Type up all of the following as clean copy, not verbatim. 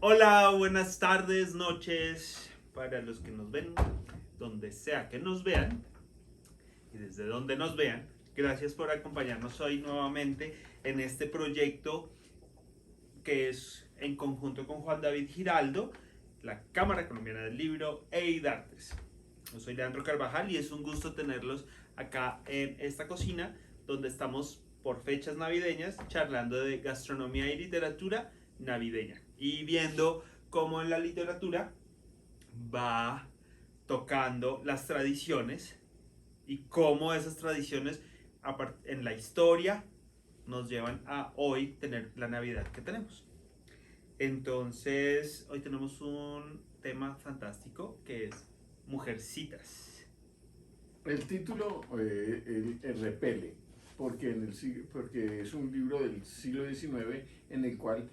Hola, buenas tardes, noches para los que nos ven, donde sea que nos vean y desde donde nos vean. Gracias por acompañarnos hoy nuevamente en este proyecto que es en conjunto con Juan David Giraldo, la Cámara Colombiana del Libro e IDARTES. Yo soy Leandro Carvajal y es un gusto tenerlos acá en esta cocina donde estamos por fechas navideñas charlando de gastronomía y literatura navideña y viendo cómo en la literatura va tocando las tradiciones y cómo esas tradiciones en la historia nos llevan a hoy tener la Navidad que tenemos. Entonces, hoy tenemos un tema fantástico que es Mujercitas. El título el repele, porque es un libro del siglo XIX en el cual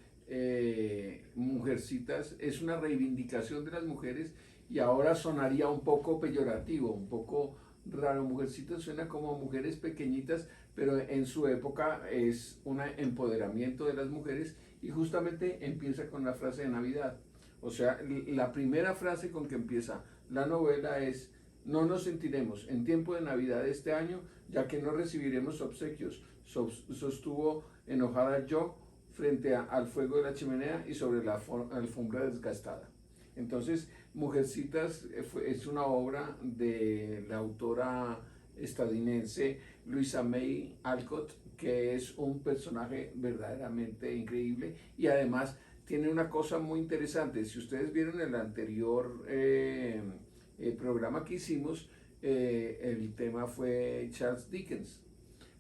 Mujercitas es una reivindicación de las mujeres y ahora sonaría un poco peyorativo, un poco raro. Mujercitas suena como mujeres pequeñitas, pero en su época es un empoderamiento de las mujeres y justamente empieza con la frase de Navidad. O sea, la primera frase con que empieza la novela es: no nos sentiremos en tiempo de Navidad este año, ya que no recibiremos obsequios, sostuvo enojada Jo frente al fuego de la chimenea y sobre la alfombra desgastada. Entonces, Mujercitas es una obra de la autora estadounidense Louisa May Alcott, que es un personaje verdaderamente increíble y además tiene una cosa muy interesante. Si ustedes vieron el anterior el programa que hicimos, el tema fue Charles Dickens.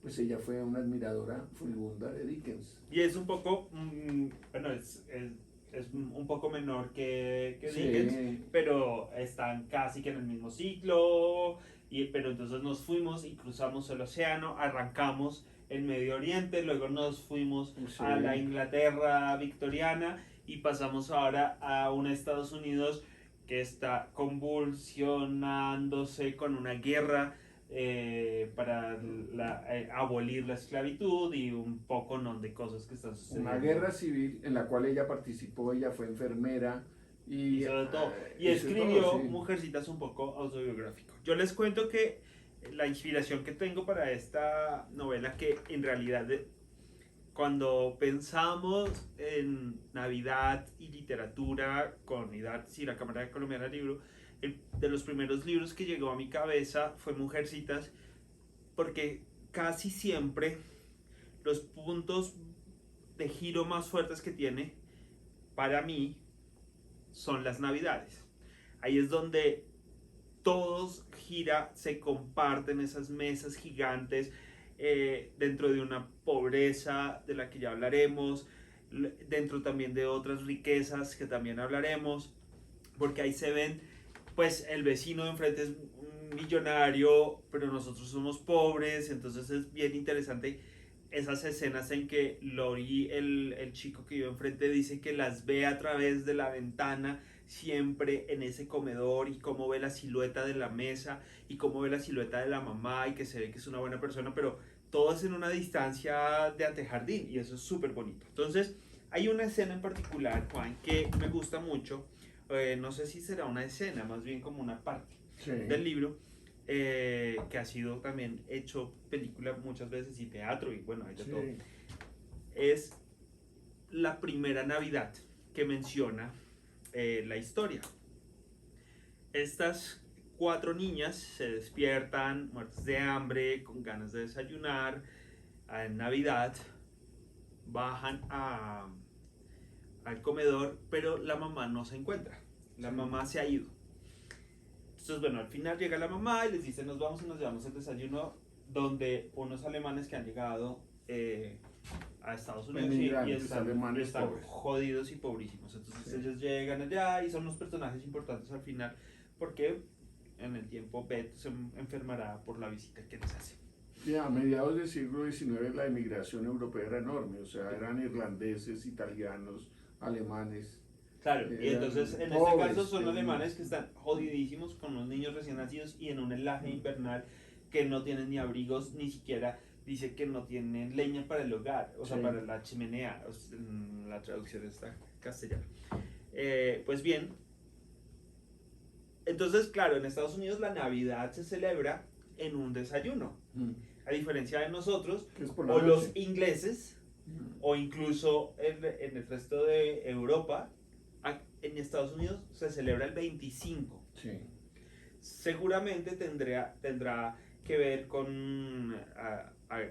Pues ella fue una admiradora furibunda de Dickens. Y es un poco, bueno, es un poco menor que Dickens, Sí, pero están casi que en el mismo ciclo. Pero entonces nos fuimos y cruzamos el océano, arrancamos el Medio Oriente, luego nos fuimos a la sí. Inglaterra victoriana y pasamos ahora a un Estados Unidos que está convulsionándose con una guerra para abolir la esclavitud y un poco ¿no? de cosas que están Una sucediendo. guerra civil en la cual ella participó, ella fue enfermera y Hizo de todo. Y hizo todo, escribió sí. Mujercitas un poco autobiográfico. Yo les cuento que la inspiración que tengo para esta novela, que en realidad cuando pensamos en Navidad y literatura con IDARTES y la Cámara Colombiana del Libro, de los primeros libros que llegó a mi cabeza fue Mujercitas, porque casi siempre los puntos de giro más fuertes que tiene para mí son las Navidades. Ahí es donde todos gira, se comparten esas mesas gigantes dentro de una pobreza de la que ya hablaremos, dentro también de otras riquezas que también hablaremos, porque ahí se ven, pues el vecino de enfrente es un millonario, pero nosotros somos pobres, entonces es bien interesante esas escenas en que Lori, el chico que vive enfrente, dice que las ve a través de la ventana siempre en ese comedor y cómo ve la silueta de la mesa y cómo ve la silueta de la mamá y que se ve que es una buena persona, pero todo es en una distancia de antejardín y eso es súper bonito. Entonces, hay una escena en particular, Juan, que me gusta mucho. No sé si será una escena, más bien como una parte del Sí. libro, que ha sido también hecho película muchas veces y teatro y bueno, hay de todo. Sí. Es la primera Navidad que menciona la historia. Estas cuatro niñas se despiertan muertas de hambre, con ganas de desayunar. En Navidad bajan al comedor, pero la mamá no se encuentra. La Sí. mamá se ha ido. Entonces, bueno, al final llega la mamá y les dice, nos vamos y nos llevamos el desayuno donde unos alemanes que han llegado a Estados Unidos Emigrantes y alemanes están pobres. jodidos y pobrísimos. Entonces Sí. ellos llegan allá y son unos personajes importantes al final porque en el tiempo Beth se enfermará por la visita que les hace. Sí, a mediados del siglo XIX la emigración europea era enorme, o sea, eran irlandeses, italianos, alemanes, Claro, y entonces eran en este caso pobres son de un... alemanes que están jodidísimos con unos niños recién nacidos y en un helaje invernal que no tienen ni abrigos, ni siquiera dice que no tienen leña para el hogar, o sea, Sí. para la chimenea, o sea, la traducción está castellana. Pues bien, entonces, claro, en Estados Unidos la Navidad se celebra en un desayuno. A diferencia de nosotros, Que es por la o los noche. ingleses, o incluso en el resto de Europa, en Estados Unidos se celebra el 25. Sí. Seguramente tendrá que ver con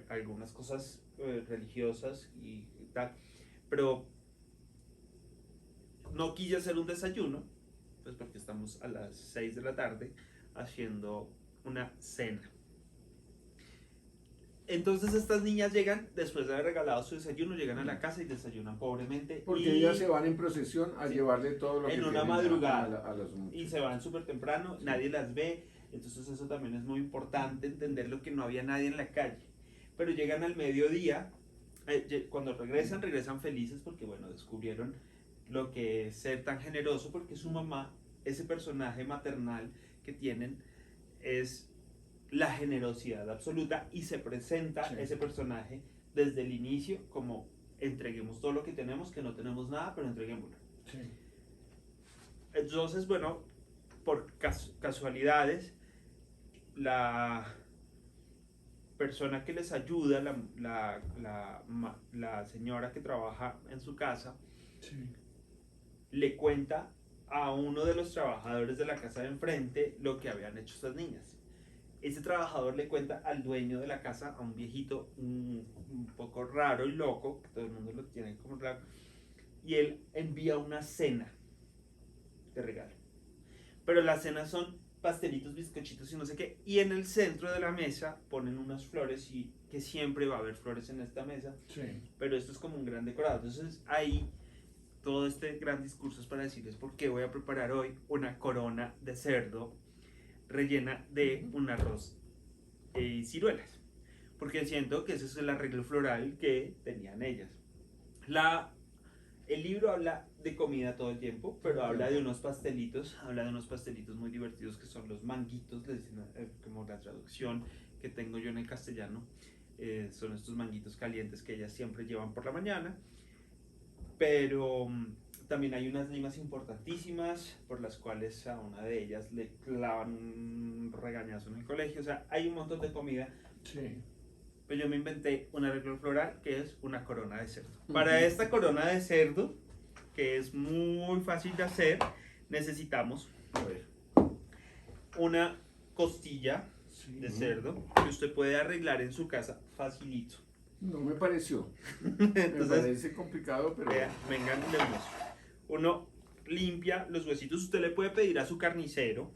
algunas cosas religiosas y tal, pero no quise hacer un desayuno, pues porque estamos a las 6 de la tarde haciendo una cena. Entonces estas niñas llegan, después de haber regalado su desayuno, llegan a la casa y desayunan pobremente. Porque y ellas se van en procesión a sí, llevarle todo lo que en una tienen madrugada a los y muchachos. se van súper temprano, Sí. nadie las ve, entonces eso también es muy importante entenderlo, que no había nadie en la calle, pero llegan al mediodía, cuando regresan felices porque bueno, descubrieron lo que es ser tan generoso, porque su mamá, ese personaje maternal que tienen, es la generosidad absoluta, y se presenta Sí. ese personaje desde el inicio como: entreguemos todo lo que tenemos, que no tenemos nada, pero entreguémoslo. Sí. Entonces, bueno, por casualidades, la persona que les ayuda, la señora que trabaja en su casa, Sí. le cuenta a uno de los trabajadores de la casa de enfrente lo que habían hecho estas niñas. Ese trabajador le cuenta al dueño de la casa, a un viejito un poco raro y loco, que todo el mundo lo tiene como raro, y él envía una cena de regalo. Pero las cenas son pastelitos, bizcochitos y no sé qué, y en el centro de la mesa ponen unas flores, y que siempre va a haber flores en esta mesa, Sí. pero esto es como un gran decorado. Entonces ahí todo este gran discurso es para decirles por qué voy a preparar hoy una corona de cerdo rellena de un arroz y ciruelas, porque siento que ese es el arreglo floral que tenían ellas. El libro habla de comida todo el tiempo, pero habla de unos pastelitos, muy divertidos, que son los manguitos, les dicen, como la traducción que tengo yo en el castellano. Son estos manguitos calientes que ellas siempre llevan por la mañana, pero también hay unas limas importantísimas por las cuales a una de ellas le clavan un regañazo en el colegio. O sea, hay un montón de comida. Sí. Pero yo me inventé un arreglo floral que es una corona de cerdo. Para esta corona de cerdo, que es muy fácil de hacer, necesitamos, a ver, una costilla de cerdo que usted puede arreglar en su casa facilito. No me pareció. Entonces, me parece complicado, pero... vengan, les muestro. Uno limpia los huesitos. Usted le puede pedir a su carnicero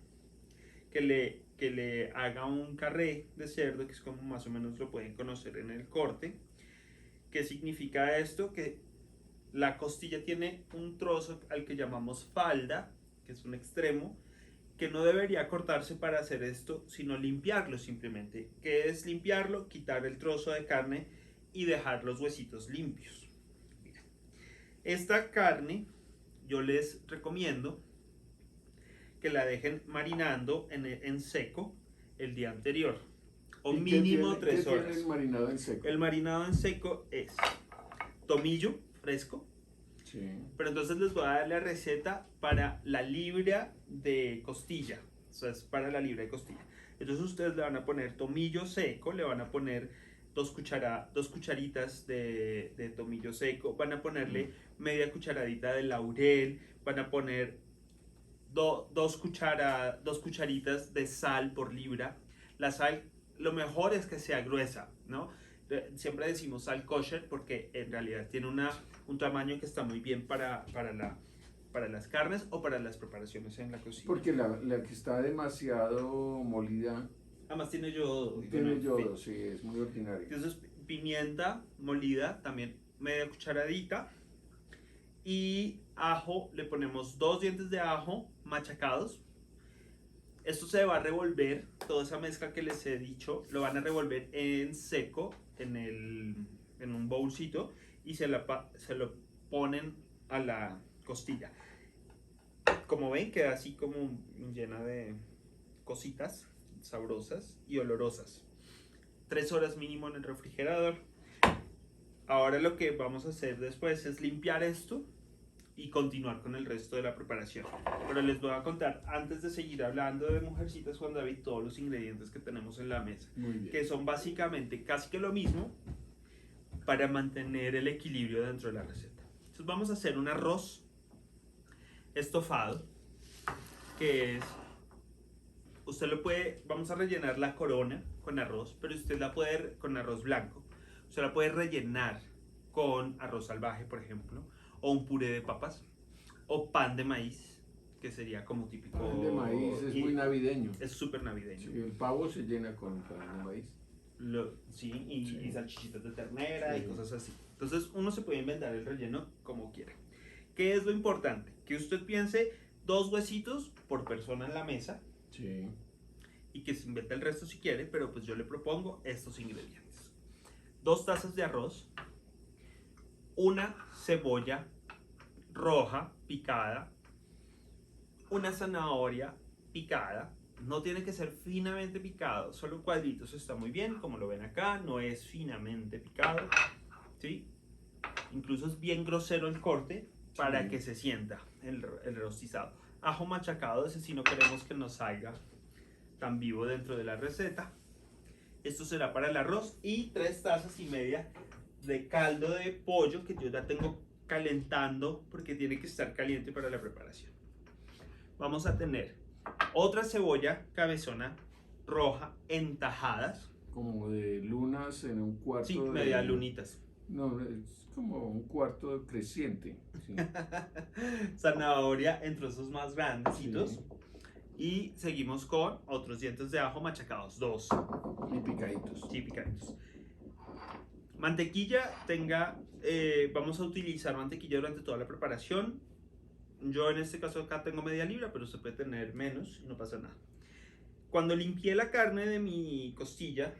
que le haga un carré de cerdo, que es como más o menos lo pueden conocer en el corte. ¿Qué significa esto? Que la costilla tiene un trozo al que llamamos falda, que es un extremo, que no debería cortarse para hacer esto, sino limpiarlo simplemente. ¿Qué es limpiarlo? Quitar el trozo de carne y dejar los huesitos limpios. Esta carne yo les recomiendo que la dejen marinando en seco el día anterior, o mínimo 3 horas. ¿Qué tiene el marinado en seco? El marinado en seco es tomillo fresco. Sí. Pero entonces les voy a dar la receta para la libra de costilla. O sea, es para la libra de costilla. Entonces ustedes le van a poner tomillo seco, le van a poner dos cucharitas de tomillo seco, van a ponerle media cucharadita de laurel, van a poner dos cucharitas de sal por libra. La sal, lo mejor es que sea gruesa, ¿no? Siempre decimos sal kosher porque en realidad tiene un tamaño que está muy bien para las carnes o para las preparaciones en la cocina. Porque la que está demasiado molida... Además tiene yodo. Tiene yodo, sí, es muy ordinario. Entonces, pimienta molida, también media cucharadita. Y ajo, le ponemos 2 dientes de ajo machacados. Esto se va a revolver, toda esa mezcla que les he dicho, lo van a revolver en seco en un bowlcito, y se lo ponen a la costilla. Como ven, queda así como llena de cositas sabrosas y olorosas. 3 horas mínimo en el refrigerador. Ahora lo que vamos a hacer después es limpiar esto y continuar con el resto de la preparación. Pero les voy a contar, antes de seguir hablando de Mujercitas Juan David, todos los ingredientes que tenemos en la mesa, Muy bien. que son básicamente casi que lo mismo para mantener el equilibrio dentro de la receta. Entonces vamos a hacer un arroz estofado, que es, usted lo puede, vamos a rellenar la corona con arroz, pero usted la puede, con arroz blanco, usted la puede rellenar con arroz salvaje, por ejemplo, o un puré de papas, o pan de maíz, que sería como típico. Pan de maíz es muy navideño. Es súper navideño. Sí, el pavo se llena con pan de maíz. Sí, y salchichitas de ternera, Sí. y cosas así. Entonces uno se puede inventar el relleno como quiera. ¿Qué es lo importante? Que usted piense 2 huesitos por persona en la mesa, Sí. y que se invente el resto si quiere, pero pues yo le propongo estos ingredientes. 2 tazas de arroz, una cebolla roja picada, una zanahoria picada. No tiene que ser finamente picado, solo cuadritos está muy bien, como lo ven acá, no es finamente picado, ¿sí? Incluso es bien grosero el corte para Sí. que se sienta el rostizado. Ajo machacado, ese sí no queremos que nos salga tan vivo dentro de la receta. Esto será para el arroz, y 3 tazas y media de caldo de pollo, que yo ya tengo calentando porque tiene que estar caliente para la preparación. Vamos a tener otra cebolla cabezona roja en tajadas. Como de lunas en un cuarto. Sí, de... media lunitas. No, es como un cuarto creciente. Sí. Zanahoria en trozos más grandecitos. Sí. Y seguimos con otros dientes de ajo machacados, 2. Y picaditos. Sí, picaditos. Mantequilla, vamos a utilizar mantequilla durante toda la preparación. Yo en este caso acá tengo media libra, pero usted puede tener menos y no pasa nada. Cuando limpié la carne de mi costilla,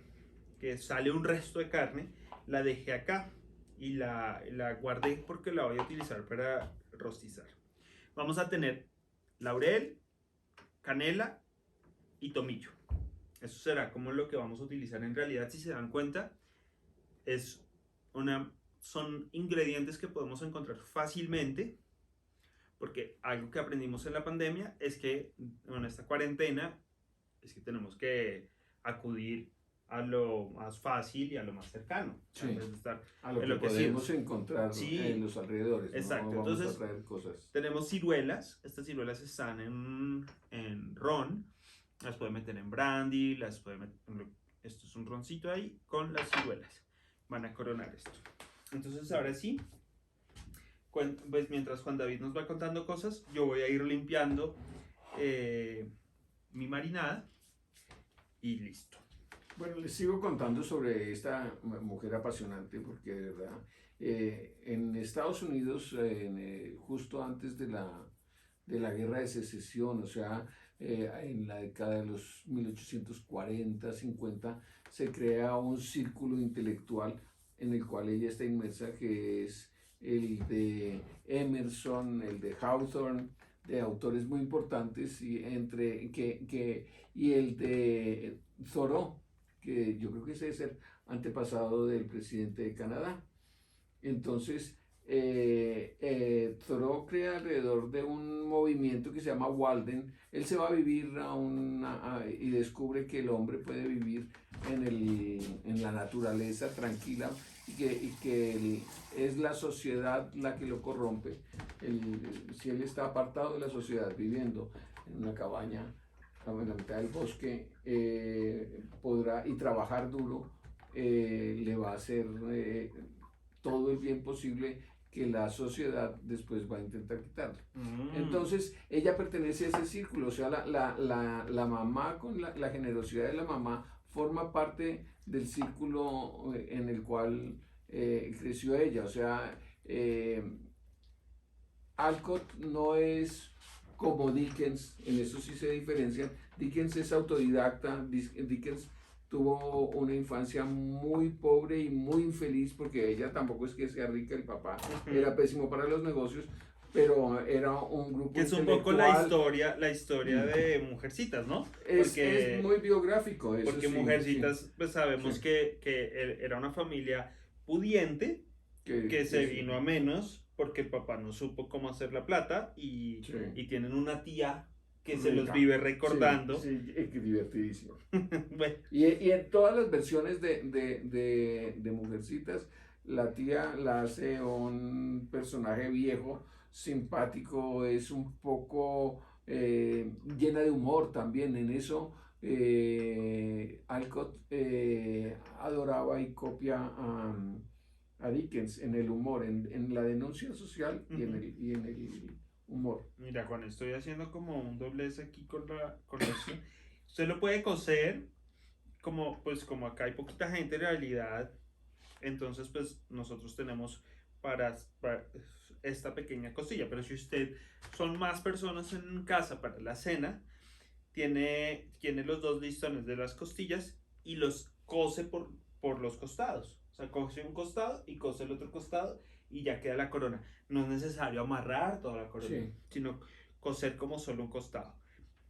que sale un resto de carne, la dejé acá y la guardé porque la voy a utilizar para rostizar. Vamos a tener laurel, canela y tomillo. Eso será como lo que vamos a utilizar en realidad. Si se dan cuenta, son ingredientes que podemos encontrar fácilmente, porque algo que aprendimos en la pandemia es que en esta cuarentena es que tenemos que acudir a lo más fácil y a lo más cercano, Sí. en vez de estar A lo que enloquecidos. podemos encontrar Sí. en los alrededores. Exacto. No vamos Entonces, a traer cosas. tenemos ciruelas. Estas ciruelas están en ron. Las puede meter en brandy, esto es un roncito ahí con las ciruelas. Van a coronar esto. Entonces ahora sí, pues mientras Juan David nos va contando cosas, yo voy a ir limpiando mi marinada y listo. Bueno, les sigo contando sobre esta mujer apasionante, porque de verdad, en Estados Unidos, justo antes de la guerra de secesión, o sea, en la década de los 1840, 50, se crea un círculo intelectual en el cual ella está inmersa, que es el de Emerson, el de Hawthorne, de autores muy importantes, y el de Thoreau, que yo creo que ese es el antepasado del presidente de Canadá. Entonces, Thoreau crea alrededor de un movimiento que se llama Walden. Él se va a vivir y descubre que el hombre puede vivir en la naturaleza tranquila, y que es la sociedad la que lo corrompe. Si él está apartado de la sociedad, viviendo en una cabaña en la mitad del bosque, podrá, y trabajar duro, le va a hacer todo el bien posible que la sociedad después va a intentar quitarle. Entonces ella pertenece a ese círculo, o sea, la mamá, con la generosidad de la mamá, forma parte del círculo en el cual creció ella. O sea, Alcott no es como Dickens, en eso sí se diferencian. Dickens es autodidacta. Dickens tuvo una infancia muy pobre y muy infeliz, porque ella tampoco es que sea rica, el papá era pésimo para los negocios, pero era un grupo que es un poco la historia de Mujercitas, ¿no? Es muy biográfico eso. Porque sí, Mujercitas, sí. pues sabemos Sí. que era una familia pudiente, que se vino a menos porque el papá no supo cómo hacer la plata Sí. y tienen una tía que se los Rica. vive Sí, recordando. sí, es que divertidísimo. Bueno, Y en todas las versiones de Mujercitas, la tía la hace un personaje viejo, simpático, es un poco llena de humor también. En eso Alcott adoraba y copia a Dickens en el humor, en la denuncia social y en el humor. mira, Juan, estoy haciendo como un doblez aquí con esto. Usted lo puede coser, como, pues como acá hay poquita gente en realidad, entonces pues nosotros tenemos para esta pequeña cosilla, pero si usted son más personas en casa para la cena, tiene los dos listones de las costillas y los cose por los costados. O sea, cose un costado y cose el otro costado y ya queda la corona. No es necesario amarrar toda la corona, Sí. sino coser como solo un costado.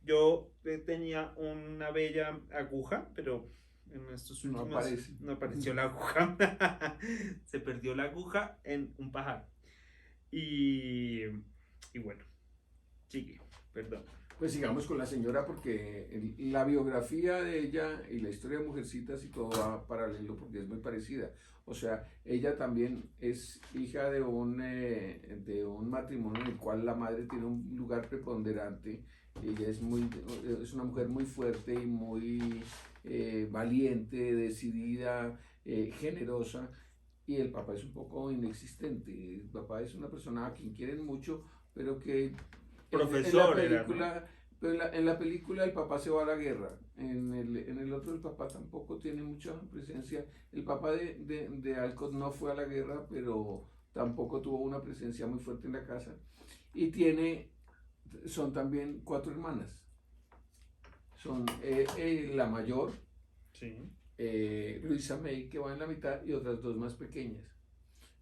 Yo tenía una bella aguja, pero en estos No últimos aparece. no apareció la aguja. Se perdió la aguja en un pajar. Y bueno, sigue, perdón. Pues sigamos con la señora porque la biografía de ella y la historia de Mujercitas y todo va paralelo porque es muy parecida. O sea, ella también es hija de un matrimonio en el cual la madre tiene un lugar preponderante. Ella es una mujer muy fuerte y muy valiente, decidida, generosa. Y el papá es un poco inexistente. El papá es una persona a quien quieren mucho, pero que en la Profesor era, ¿no? película, pero en la película el papá se va a la guerra. En el otro el papá tampoco tiene mucha presencia. El papá de Alcott no fue a la guerra, pero tampoco tuvo una presencia muy fuerte en la casa. Y son también cuatro hermanas. Son la mayor, Sí. Luisa May, que va en la mitad, y otras dos más pequeñas.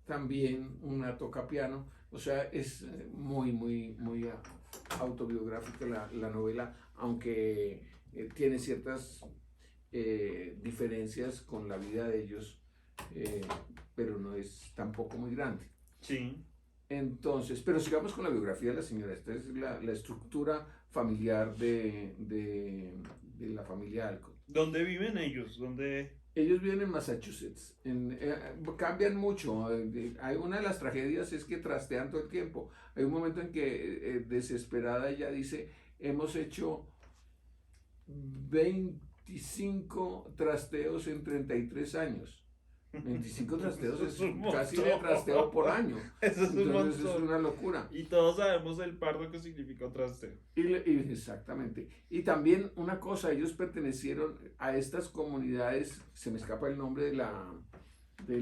También una toca piano, o sea, es muy autobiográfica la novela, aunque tiene ciertas diferencias con la vida de ellos, eh, pero no es tampoco muy grande. Sí. Entonces, pero sigamos con la biografía de la señora. Esta es la estructura familiar de la familia Alcott. ¿Dónde viven ellos? ¿Dónde? Ellos viven en Massachusetts. Cambian mucho. Hay una de las tragedias es que trastean todo el tiempo. Hay un momento en que desesperada ella dice, hemos hecho 25 trasteos en 33 años. 25 trasteos Eso es un casi de trasteo por montón. año. Eso es un Entonces es montón. una locura. Y todos sabemos el pardo que significa un trasteo. Exactamente. Y también una cosa, ellos pertenecieron a estas comunidades, se me escapa el nombre de la, de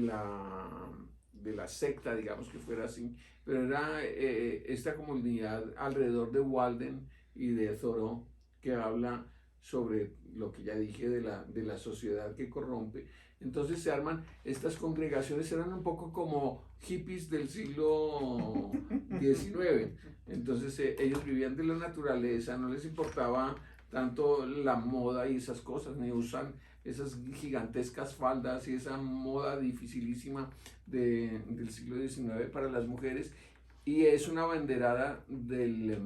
la secta, digamos que fuera así, pero era esta comunidad alrededor de Walden y de Thoreau que habla sobre lo que ya dije de la sociedad que corrompe. Entonces se arman estas congregaciones, eran un poco como hippies del siglo XIX. Entonces ellos vivían de la naturaleza, no les importaba tanto la moda y esas cosas, ni usan esas gigantescas faldas y esa moda dificilísima del siglo XIX para las mujeres. Y es una banderada del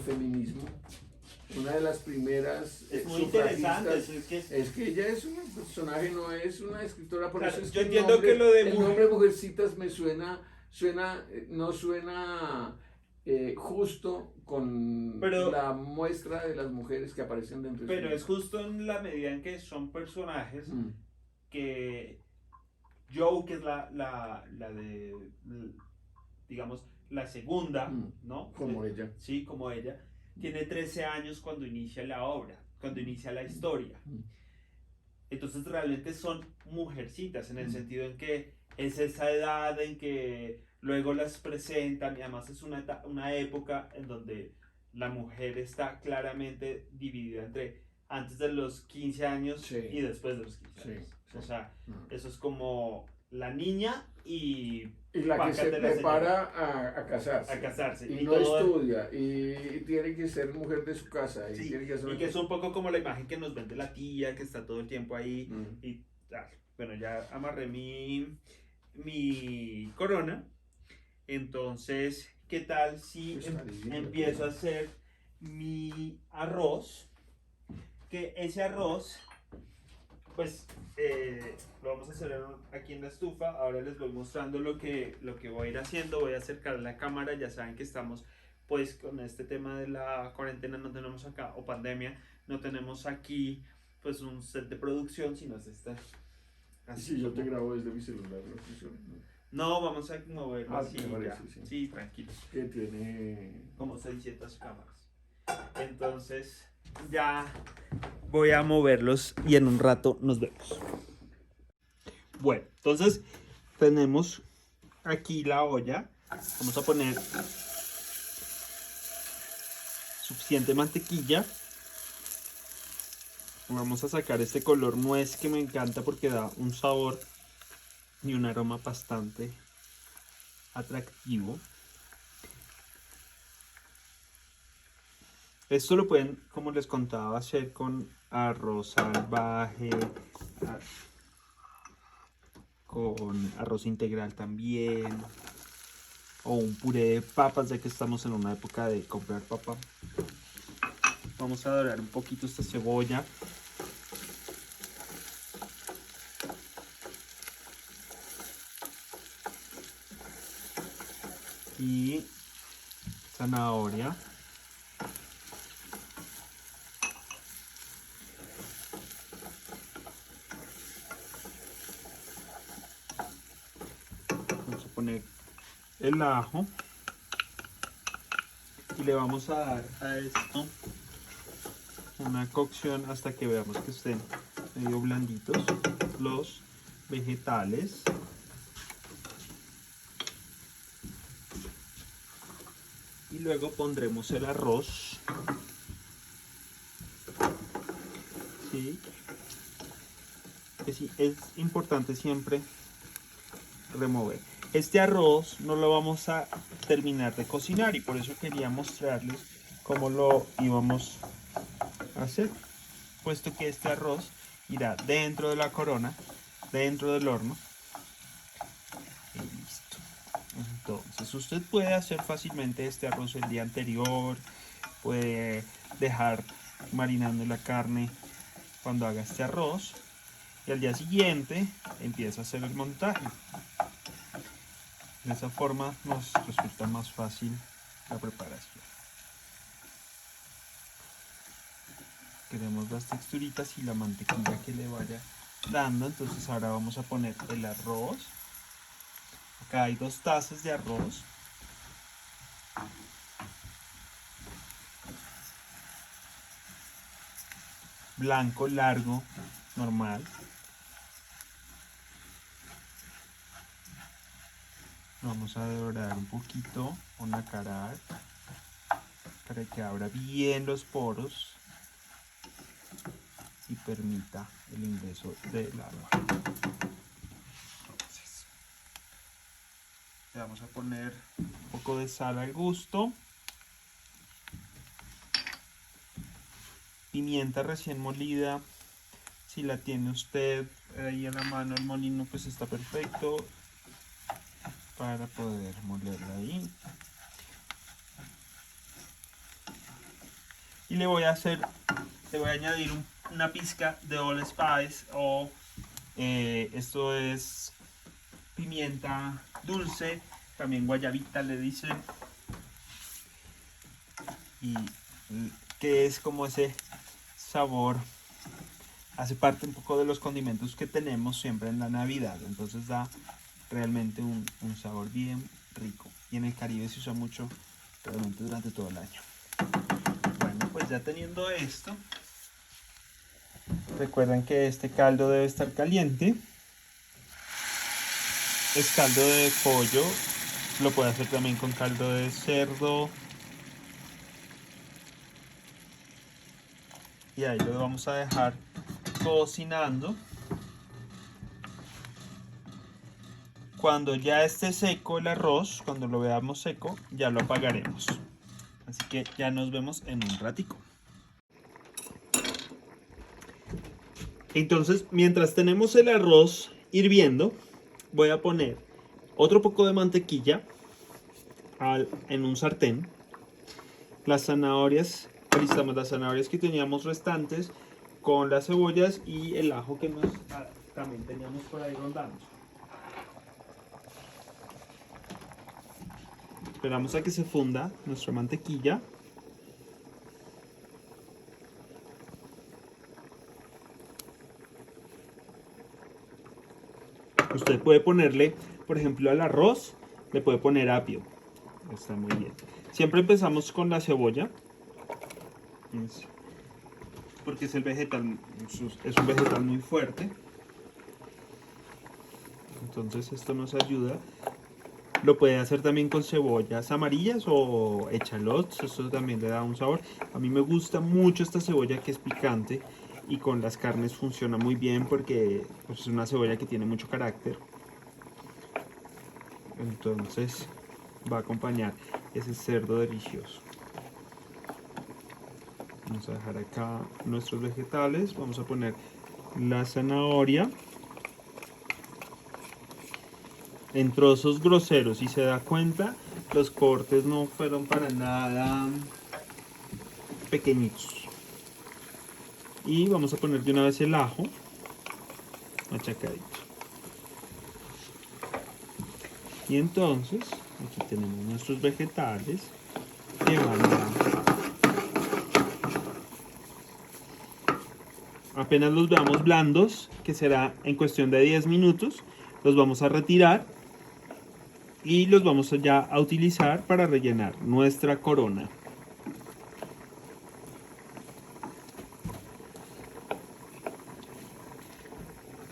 feminismo. Una de las primeras Es muy interesante. es que ella es un personaje, no es una escritora, por Claro, eso es yo que entiendo que lo de el nombre Mujercitas me no suena justo con pero, la muestra de las mujeres que aparecen dentro de su pero es libro. justo en la medida en que son personajes Mm, que Joe, que es digamos, la segunda, ¿no? como ella. Sí, como ella, tiene 13 años cuando inicia la obra, cuando inicia la historia. Mm, Entonces realmente son mujercitas en el mm, sentido en que es esa edad en que luego las presentan y además es una época en donde la mujer está claramente dividida entre antes de los 15 años sí, y después de los 15 sí, años. sí. O sea, Mm. eso es como la niña y Y la que se pácate la prepara señora a casarse. a casarse. Y Y no todo, estudia. Y tiene que ser mujer de su casa. Y sí, tiene que hacer y que es un poco como la imagen que nos vende la tía que está todo el tiempo ahí Mm. y tal. Bueno, ya amarré mi corona. Entonces, ¿qué tal si empiezo a hacer mi arroz? Que ese arroz, pues lo vamos a hacer aquí en la estufa. Ahora les voy mostrando lo que voy a ir haciendo. Voy a acercar la cámara. Ya saben que estamos pues con este tema de la cuarentena, no tenemos acá, o pandemia, no tenemos aquí pues un set de producción, sino es este. Así sí, yo te grabo desde mi celular, no funciona. No, vamos a moverlo así. Me parece, ya. sí. Sí, tranquilos. Que tiene como 600 cámaras. Entonces ya voy a moverlos y en un rato nos vemos. Bueno, entonces tenemos aquí la olla. Vamos a poner suficiente mantequilla. Vamos a sacar este color nuez que me encanta porque da un sabor y un aroma bastante atractivo. Esto lo pueden, como les contaba, hacer con arroz salvaje, con arroz integral también, o un puré de papas, ya que estamos en una época de comprar papa. Vamos a dorar un poquito esta cebolla. Y zanahoria. Vamos a poner el ajo. Y le vamos a dar a esto una cocción hasta que veamos que estén medio blanditos los vegetales. Y luego pondremos el arroz. ¿Sí? Que sí, es importante siempre remover. Este arroz no lo vamos a terminar de cocinar y por eso quería mostrarles cómo lo íbamos a hacer, puesto que este arroz irá dentro de la corona, dentro del horno. Y listo. Entonces usted puede hacer fácilmente este arroz el día anterior, puede dejar marinando la carne cuando haga este arroz y al día siguiente empieza a hacer el montaje. De esa forma nos resulta más fácil la preparación. Queremos las texturitas y la mantequilla que le vaya dando. Entonces ahora vamos a poner el arroz. Acá hay 2 tazas de arroz. Blanco, largo, normal. Vamos a dorar un poquito con la cara para que abra bien los poros y permita el ingreso del agua. Entonces, le vamos a poner un poco de sal al gusto. Pimienta recién molida, si la tiene usted ahí a la mano, el molino, pues está perfecto para poder molerla ahí. Y le voy a añadir una pizca de allspice o esto es pimienta dulce, también guayabita le dicen, y que es como ese sabor, hace parte un poco de los condimentos que tenemos siempre en la Navidad, entonces da realmente un sabor bien rico, y en el Caribe se usa mucho realmente durante todo el año. Bueno, pues ya teniendo esto, recuerden que este caldo debe estar caliente. Es caldo de pollo, lo puede hacer también con caldo de cerdo. Y ahí lo vamos a dejar cocinando. Cuando ya esté seco el arroz, cuando lo veamos seco, ya lo apagaremos. Así que ya nos vemos en un ratico. Entonces, mientras tenemos el arroz hirviendo, voy a poner otro poco de mantequilla en un sartén. Las zanahorias, alistamos las zanahorias que teníamos restantes con las cebollas y el ajo que también teníamos por ahí rondando. Esperamos a que se funda nuestra mantequilla. Usted puede ponerle, por ejemplo, al arroz, le puede poner apio. Está muy bien. Siempre empezamos con la cebolla. Porque es el vegetal, es un vegetal muy fuerte. Entonces esto nos ayuda. Lo puede hacer también con cebollas amarillas o echalots, eso también le da un sabor. A mí me gusta mucho esta cebolla que es picante y con las carnes funciona muy bien porque pues, es una cebolla que tiene mucho carácter. Entonces va a acompañar ese cerdo delicioso. Vamos a dejar acá nuestros vegetales, vamos a poner la zanahoria en trozos groseros. Si se da cuenta, los cortes no fueron para nada pequeñitos. Y vamos a poner de una vez el ajo machacadito. Y entonces, aquí tenemos nuestros vegetales que van apenas los veamos blandos, que será en cuestión de 10 minutos, los vamos a retirar y los vamos ya a utilizar para rellenar nuestra corona.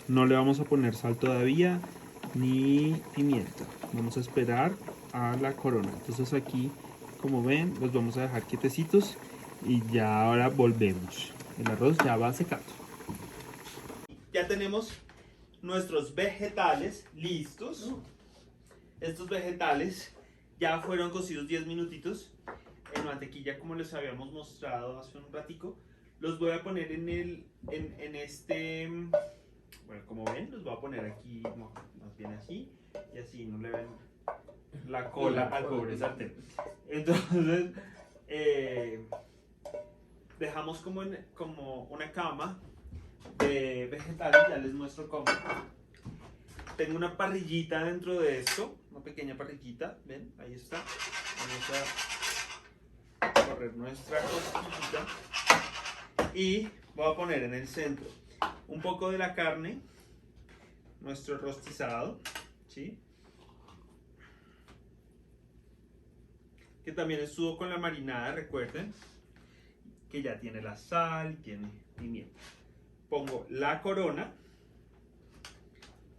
No le vamos a poner sal todavía ni pimienta. Vamos a esperar a la corona. Entonces aquí, como ven, los vamos a dejar quietecitos y ya ahora volvemos. El arroz ya va secando. Ya tenemos nuestros vegetales listos. Estos vegetales ya fueron cocidos 10 minutitos en mantequilla como les habíamos mostrado hace un ratico. Los voy a poner en este, bueno, como ven, los voy a poner aquí, no, más bien así, y así no le ven la cola al pobre sartén. Entonces, dejamos como una cama de vegetales, ya les muestro cómo. Tengo una parrillita dentro de esto, una pequeña parrillita, ven, ahí está. Vamos a correr nuestra costillita y voy a poner en el centro un poco de la carne, nuestro rostizado, ¿sí? Que también estuvo con la marinada, recuerden que ya tiene la sal, tiene pimienta. Pongo la corona.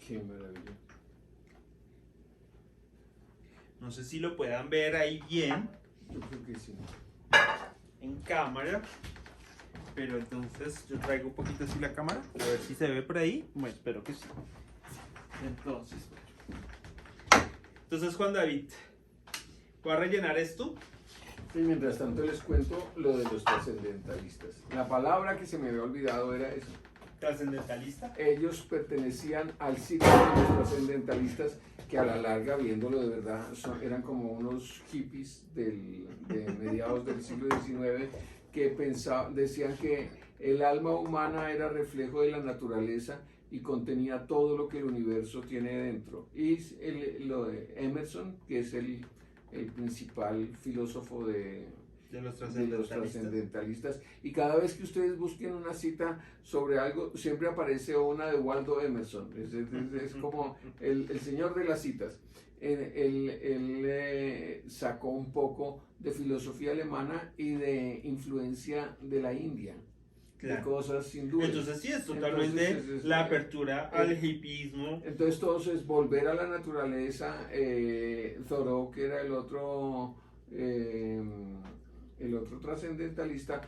Qué maravilla. No sé si lo puedan ver ahí bien. Yo creo que sí. En cámara. Pero entonces yo traigo un poquito así la cámara. A ver si se ve por ahí. Bueno, espero que sí. Entonces Juan David, voy a rellenar esto. Y mientras tanto les cuento lo de los trascendentalistas. La palabra que se me había olvidado era eso. Trascendentalista. Ellos pertenecían al círculo de los trascendentalistas que a la larga, viéndolo de verdad, eran como unos hippies de mediados del siglo XIX que decían que el alma humana era reflejo de la naturaleza y contenía todo lo que el universo tiene dentro. Y lo de Emerson, que es el principal filósofo de los trascendentalistas, y cada vez que ustedes busquen una cita sobre algo, siempre aparece una de Waldo Emerson, es como el señor de las citas. Él sacó un poco de filosofía alemana y de influencia de la India, claro, de cosas hindúes. Entonces sí, es totalmente la apertura al hipismo. Entonces todo eso es volver a la naturaleza. Thoreau, que era el otro trascendentalista,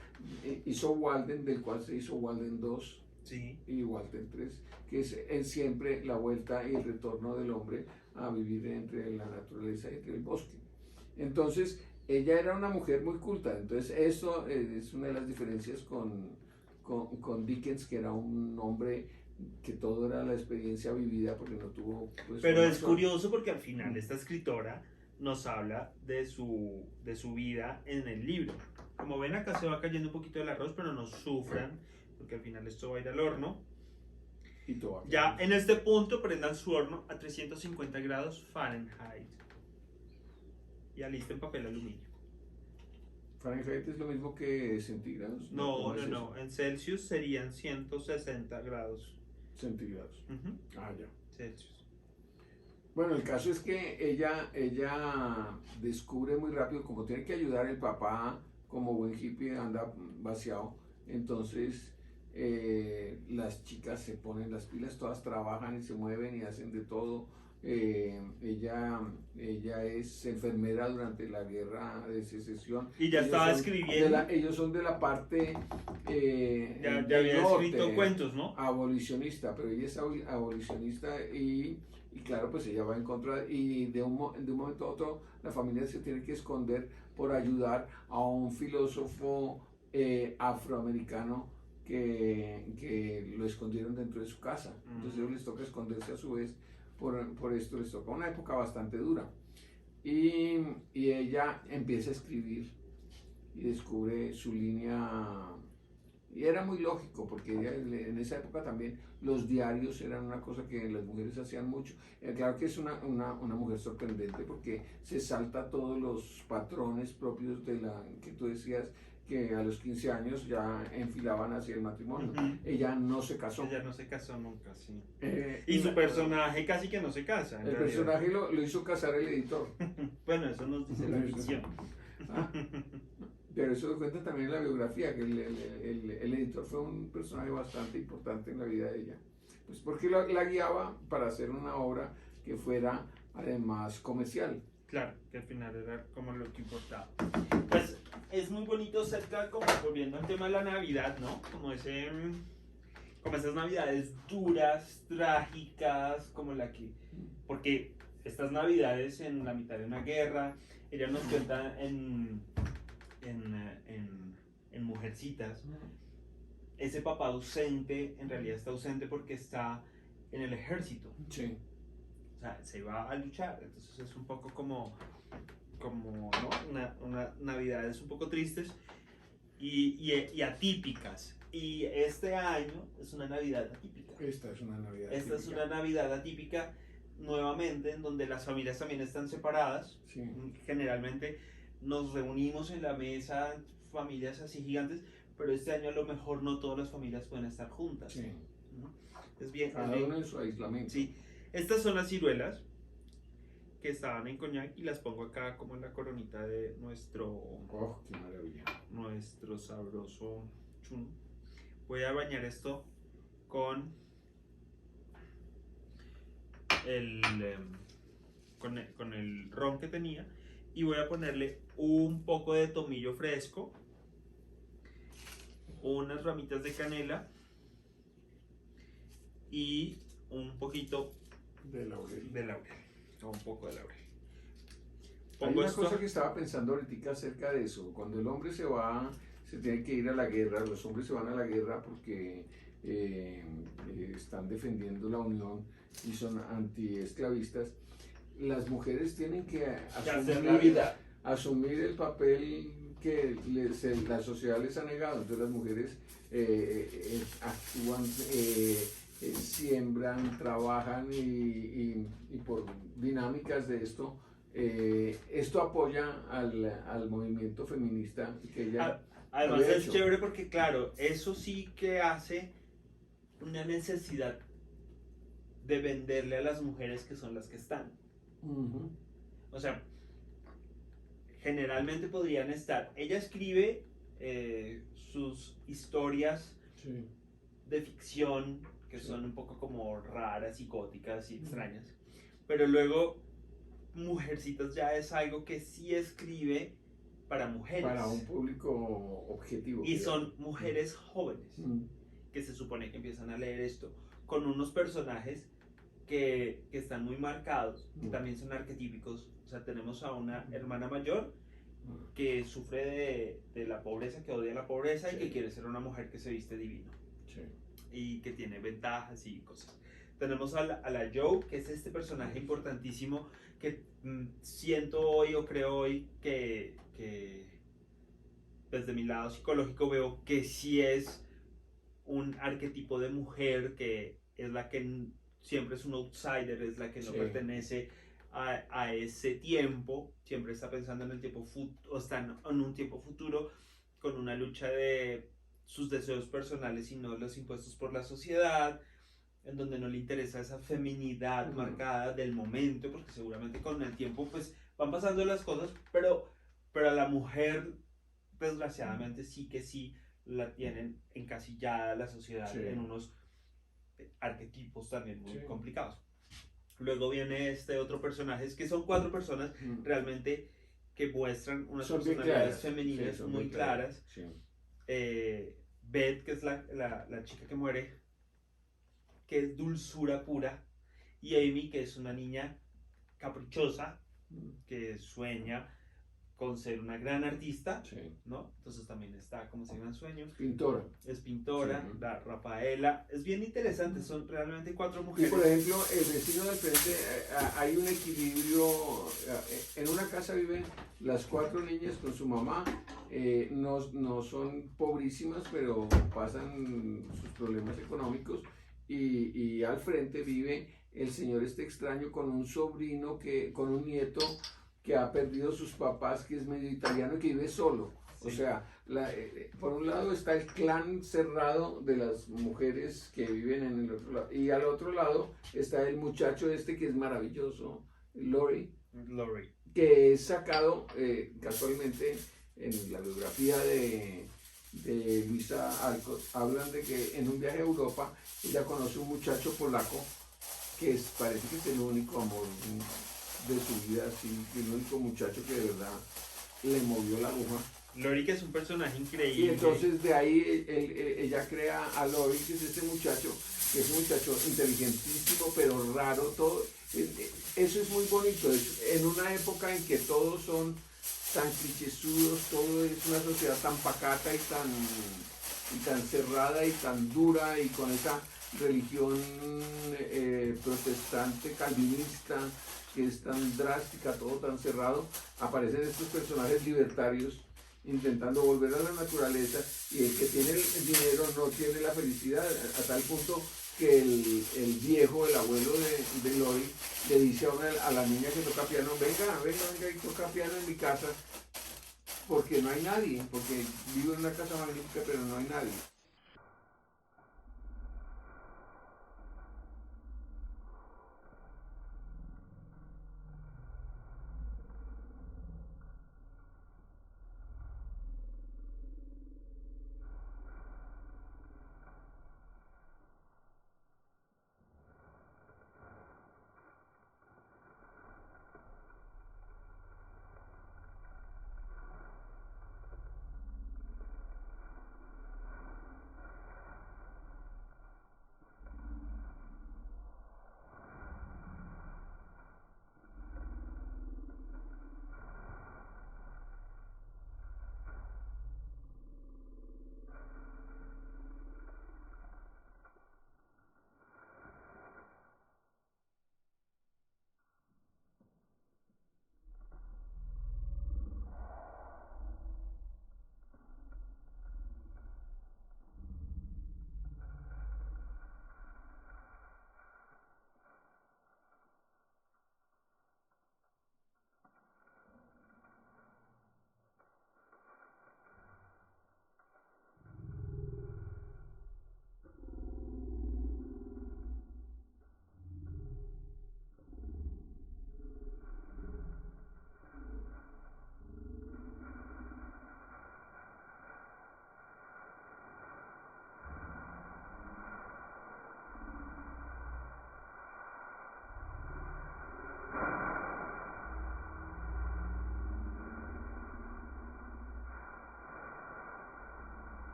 hizo Walden, del cual se hizo Walden 2, sí, y Walden 3, que es siempre la vuelta y el retorno del hombre a vivir entre la naturaleza y entre el bosque. Entonces ella era una mujer muy culta. Entonces eso es una de las diferencias con Dickens, que era un hombre que todo era la experiencia vivida porque no tuvo pues, Pero es formación. curioso porque al final esta escritora nos habla de su vida en el libro. Como ven, acá se va cayendo un poquito del arroz, pero no sufran, porque al final esto va a ir al horno. Y todo va a Ya quedar. en este punto prendan su horno a 350 grados Fahrenheit y alisten papel aluminio. Fahrenheit es lo mismo que centígrados, ¿no? No, ¿Cómo no, es no. eso? En Celsius serían 160 grados. Centígrados. Ujú, Ah, ya. Celsius. Bueno, el caso es que ella descubre muy rápido, como tiene que ayudar el papá, como buen hippie anda vaciado, entonces las chicas se ponen las pilas, todas trabajan y se mueven y hacen de todo. Ella es enfermera durante la guerra de secesión. Y ya Ellos estaba son escribiendo. ellos son de la parte Ya del había escrito norte, cuentos, ¿no? abolicionista, pero ella es abolicionista y claro, pues ella va en contra y de un momento a otro la familia se tiene que esconder por ayudar a un filósofo afroamericano que lo escondieron dentro de su casa. Entonces a ellos les toca esconderse a su vez por esto, les toca una época bastante dura. Y ella empieza a escribir y descubre su línea. Y era muy lógico, porque en esa época también los diarios eran una cosa que las mujeres hacían mucho. Claro que es una mujer sorprendente porque se salta todos los patrones propios de la que tú decías que a los 15 años ya enfilaban hacia el matrimonio. Ujú. Ella no se casó. Ella no se casó nunca, sí. Eh, Y su personaje casi que no se casa, en el realidad. personaje lo hizo casar el editor. Bueno, eso nos dice la ficción. Ah, pero eso cuenta también en la biografía, que el editor fue un personaje bastante importante en la vida de ella. Pues porque la guiaba para hacer una obra que fuera además comercial. Claro, que al final era como lo que importaba. Pues es muy bonito cerca, como volviendo al tema de la Navidad, ¿no? Como esas Navidades duras, trágicas, como la que... Porque estas Navidades en la mitad de una guerra, ella nos cuenta en Mujercitas, ese papá ausente, en realidad está ausente porque está en el ejército. Sí. O sea, se va a luchar. Entonces es un poco como ¿no? Una navidades un poco tristes y atípicas. Y este año es una Navidad atípica. Esta es una Navidad Esta es típica. una Navidad atípica nuevamente en donde las familias también están separadas. Sí. Generalmente nos reunimos en la mesa, familias así gigantes, pero este año a lo mejor no todas las familias pueden estar juntas. Sí. ¿No? Es bien, Cada uno en su aislamiento. Sí, estas son las ciruelas que estaban en Coñac y las pongo acá como en la coronita de Oh, qué maravilla. nuestro sabroso chun. Voy a bañar esto con el, con el ron que tenía y voy a ponerle un poco de tomillo fresco, unas ramitas de canela y un poquito De laurel. de laurel, o un poco de laurel. Hay Pongo una esto, cosa que estaba pensando ahorita acerca de eso. Cuando el hombre se tiene que ir a la guerra, los hombres se van a la guerra porque están defendiendo la unión y son antiesclavistas. Las mujeres tienen que hacer la vida. asumir el papel que la sociedad les ha negado. Entonces las mujeres actúan, siembran, trabajan y por dinámicas de esto apoya al movimiento feminista que ella Además había es hecho. chévere porque claro, eso sí que hace una necesidad de venderle a las mujeres que son las que están. Uh-huh. O sea, generalmente podrían estar. Ella escribe sus historias Sí. de ficción que Sí. son un poco como raras, psicóticas y extrañas. Pero luego Mujercitas ya es algo que sí escribe para mujeres. Para un público objetivo. Y son mujeres jóvenes que se supone que empiezan a leer esto con unos personajes que están muy marcados, que también son arquetípicos. O sea, tenemos a una hermana mayor que sufre de la pobreza, que odia la pobreza y que quiere ser una mujer que se viste divino. Sí. y que tiene ventajas y cosas. Tenemos a la Joe, que es este personaje importantísimo que siento hoy o creo hoy que desde mi lado psicológico veo que sí es un arquetipo de mujer que es la que siempre es un outsider, es la que no Sí. pertenece a ese tiempo, siempre está pensando en el tiempo o está en un tiempo futuro con una lucha de sus deseos personales y no los impuestos por la sociedad, en donde no le interesa esa feminidad marcada del momento, porque seguramente con el tiempo pues van pasando las cosas, pero a la mujer desgraciadamente sí que sí la tienen encasillada la sociedad Sí. en unos arquetipos también muy Sí. complicados. Luego viene este otro personaje, es que son 4 personas realmente que muestran unas son personalidades claras. femeninas Sí, muy claras. Sí. Beth, que es la chica que muere, que es dulzura pura, y Amy, que es una niña caprichosa, que sueña con ser una gran artista, Sí. ¿no? Entonces también está como ese gran sueño. Pintora. Es pintora, Sí. la Rafaela. Es bien interesante, son realmente 4 Y mujeres. por ejemplo, el vecino del frente, hay un equilibrio. En una casa viven las 4 niñas con su mamá. No son pobrísimas, pero pasan sus problemas económicos. Y al frente vive el señor este extraño con un sobrino, con un nieto que ha perdido sus papás, que es medio italiano y que vive solo. Sí. O sea, por un lado está el clan cerrado de las mujeres que viven en el otro lado, y al otro lado está el muchacho este que es maravilloso, Lori, que es sacado casualmente en la biografía de Luisa Alcott. Hablan de que en un viaje a Europa ella conoce un muchacho polaco que parece que es el único amor de su vida, así, el único muchacho que de verdad le movió la aguja. Lori, que es un personaje increíble. Y entonces de ahí ella crea a Lori, que es este muchacho, que es un muchacho inteligentísimo, pero raro, todo. Eso es muy bonito, en una época en que todos son tan clichésudos, todo es una sociedad tan pacata y tan cerrada y tan dura, y con esa religión protestante, calvinista, que es tan drástica, todo tan cerrado, aparecen estos personajes libertarios intentando volver a la naturaleza, y el que tiene el dinero no tiene la felicidad, a tal punto que el viejo, el abuelo de Lori, le dice a la niña que toca piano: venga y toca piano en mi casa, porque no hay nadie, porque vivo en una casa magnífica pero no hay nadie.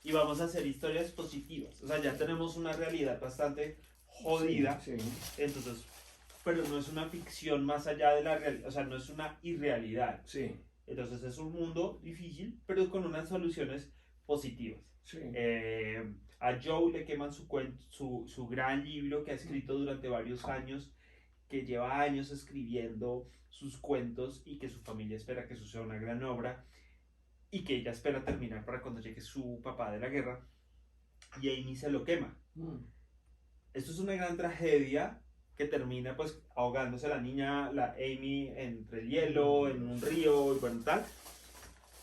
y vamos a hacer historias positivas. O sea, ya tenemos una realidad bastante jodida, Sí, sí. entonces, pero no es una ficción más allá de la realidad, o sea, no es una irrealidad. Sí, Entonces es un mundo difícil, pero con unas soluciones positivas. sí. A Joe le queman su gran libro que ha escrito durante varios años, que lleva años escribiendo sus cuentos y que su familia espera que eso sea una gran obra y que ella espera terminar para cuando llegue su papá de la guerra, y Amy se lo quema. Mm. Esto es una gran tragedia que termina pues ahogándose la niña, la Amy, entre el hielo, en un río y bueno tal,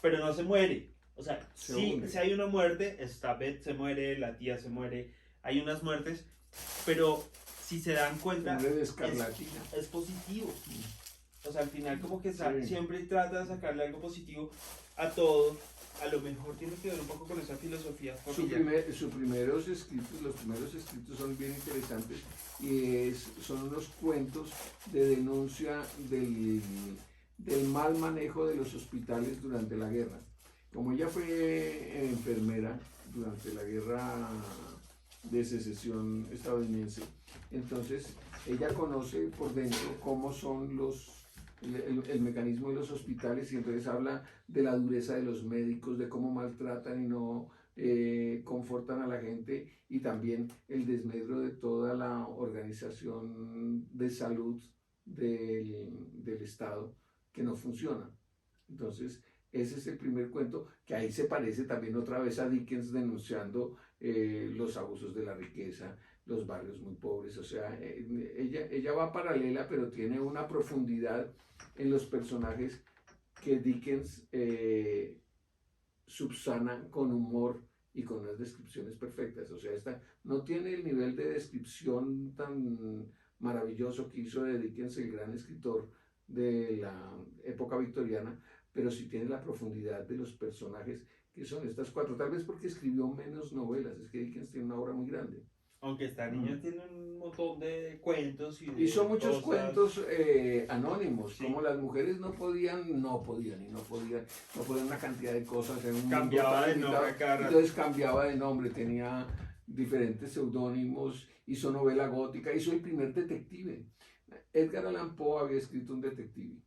pero no se muere. O sea, Se sí, hunde. si hay una muerte, esta Beth se muere, la tía se muere, hay unas muertes, pero si se dan cuenta, Hombre de escarlatina. es positivo. O sea, al final como que Sí. siempre trata de sacarle algo positivo a todo. A lo mejor tiene que ver un poco con esa filosofía familiar. Sus primeros escritos, los primeros escritos son bien interesantes y son unos cuentos de denuncia del mal manejo de los hospitales durante la guerra. Como ella fue enfermera durante la guerra de secesión estadounidense, entonces ella conoce por dentro cómo son el mecanismo de los hospitales y entonces habla de la dureza de los médicos, de cómo maltratan y no confortan a la gente y también el desmedro de toda la organización de salud del Estado que no funciona. Entonces, ese es el primer cuento, que ahí se parece también otra vez a Dickens denunciando los abusos de la riqueza, los barrios muy pobres, o sea, ella va paralela, pero tiene una profundidad en los personajes que Dickens subsana con humor y con unas descripciones perfectas. O sea, esta no tiene el nivel de descripción tan maravilloso que hizo de Dickens, el gran escritor de la época victoriana, pero sí tiene la profundidad de los personajes que son estas cuatro, tal vez porque escribió menos novelas, es que Dickens tiene una obra muy grande. Aunque esta niña tiene un montón de cuentos y Hizo de muchos cosas. cuentos anónimos, Sí. como las mujeres no podían una cantidad de cosas en un mundo Cambiaba tan de nombre limitado, a cada rato. entonces cambiaba de nombre, tenía diferentes seudónimos, hizo novela gótica, hizo el primer detective. Edgar Allan Poe había escrito un detective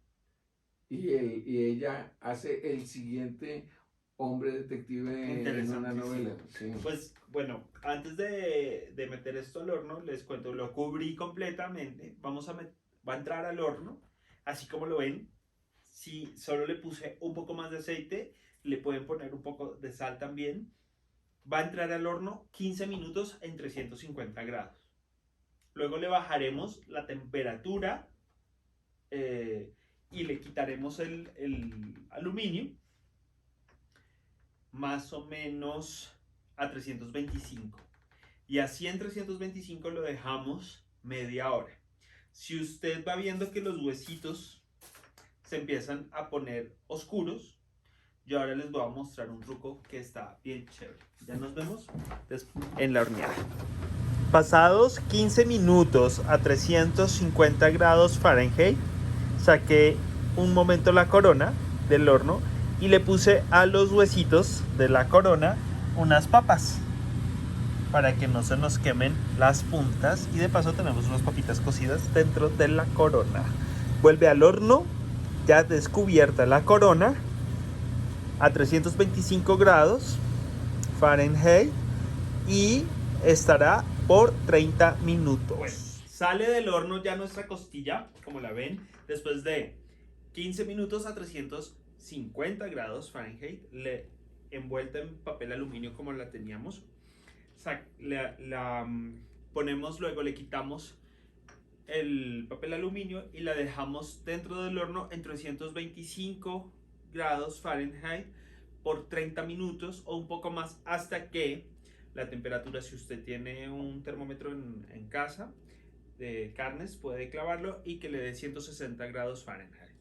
y ella hace el siguiente hombre detective en una novela. Interesantísimo. Sí. Pues bueno, antes de meter esto al horno, les cuento, lo cubrí completamente. Va a entrar al horno, así como lo ven. Si solo le puse un poco más de aceite, le pueden poner un poco de sal también. Va a entrar al horno 15 minutos en 350 grados. Luego le bajaremos la temperatura y le quitaremos el aluminio más o menos a 325. Y así en 325 lo dejamos media hora. Si usted va viendo que los huesitos se empiezan a poner oscuros, yo ahora les voy a mostrar un truco que está bien chévere. Ya nos vemos en la horneada. Pasados 15 minutos a 350 grados Fahrenheit, saqué un momento la corona del horno y le puse a los huesitos de la corona unas papas para que no se nos quemen las puntas, y de paso tenemos unas papitas cocidas dentro de la corona. Vuelve al horno, ya descubierta la corona, a 325 grados Fahrenheit, y estará por 30 minutos. Bueno, sale del horno ya nuestra costilla, como la ven, después de 15 minutos a 350 grados Fahrenheit, envuelta en papel aluminio como la teníamos. La ponemos, luego le quitamos el papel aluminio y la dejamos dentro del horno en 325 grados Fahrenheit por 30 minutos o un poco más, hasta que la temperatura, si usted tiene un termómetro en casa de carnes, puede clavarlo y que le dé 160 grados Fahrenheit.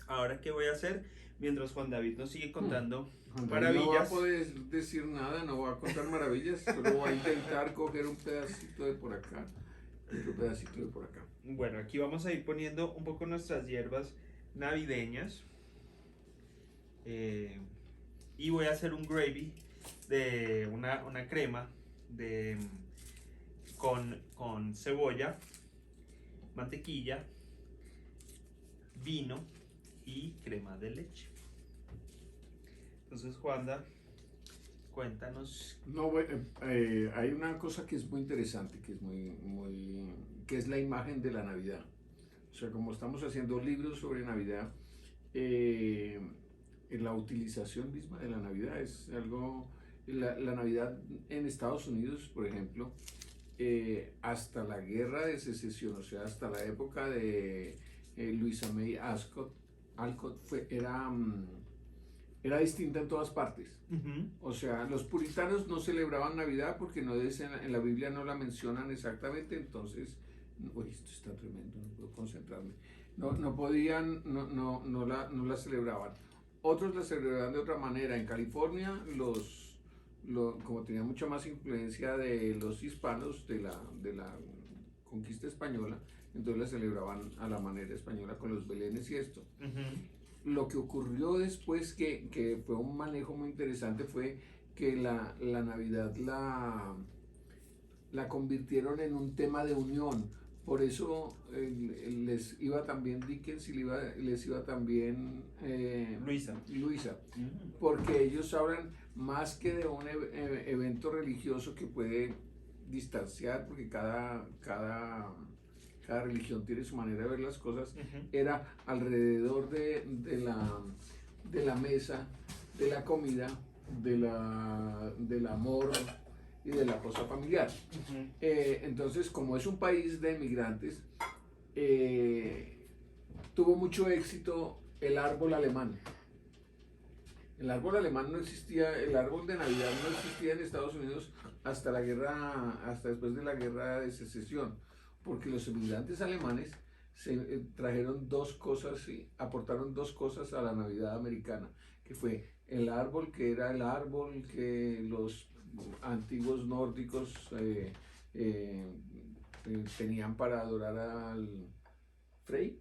Ahora, ¿qué voy a hacer? Mientras Juan David nos sigue contando maravillas. No va a poder decir nada, no va a contar maravillas, solo va a intentar coger un pedacito de por acá, otro pedacito de por acá. Bueno, aquí vamos a ir poniendo un poco nuestras hierbas navideñas. Y voy a hacer un gravy de una crema de, con cebolla, mantequilla, vino y crema de leche. Entonces, Juanda, cuéntanos. No, bueno, hay una cosa que es muy interesante, que es que es la imagen de la Navidad. O sea, como estamos haciendo libros sobre Navidad, eh, la utilización misma de la Navidad es algo, la Navidad en Estados Unidos, por ejemplo, hasta la guerra de secesión, o sea, hasta la época de Louisa May Alcott era distinta en todas partes. Ujú. O sea, los puritanos no celebraban Navidad porque no dicen, en la Biblia no la mencionan exactamente, entonces, uy, esto está tremendo, no puedo concentrarme. No podían, no la celebraban. Otros la celebraban de otra manera. En California, como tenía mucha más influencia de los hispanos de la conquista española, entonces la celebraban a la manera española con los belenes y esto. Ujú. Lo que ocurrió después, que fue un manejo muy interesante, fue que la Navidad la convirtieron en un tema de unión. Por eso les iba también Dickens y les iba también Luisa, Mm. porque ellos hablan más que de un evento religioso que puede distanciar, porque cada religión tiene su manera de ver las cosas, Ujú. era alrededor de la mesa, de la comida, del amor y de la cosa familiar. Ujú. Entonces, como es un país de emigrantes, eh, tuvo mucho éxito el árbol alemán. El árbol alemán no existía, el árbol de Navidad no existía en Estados Unidos hasta después de la guerra de secesión, porque los emigrantes alemanes trajeron dos cosas y aportaron dos cosas a la Navidad americana, que fue el árbol, que era el árbol que los antiguos nórdicos tenían para adorar al Frey.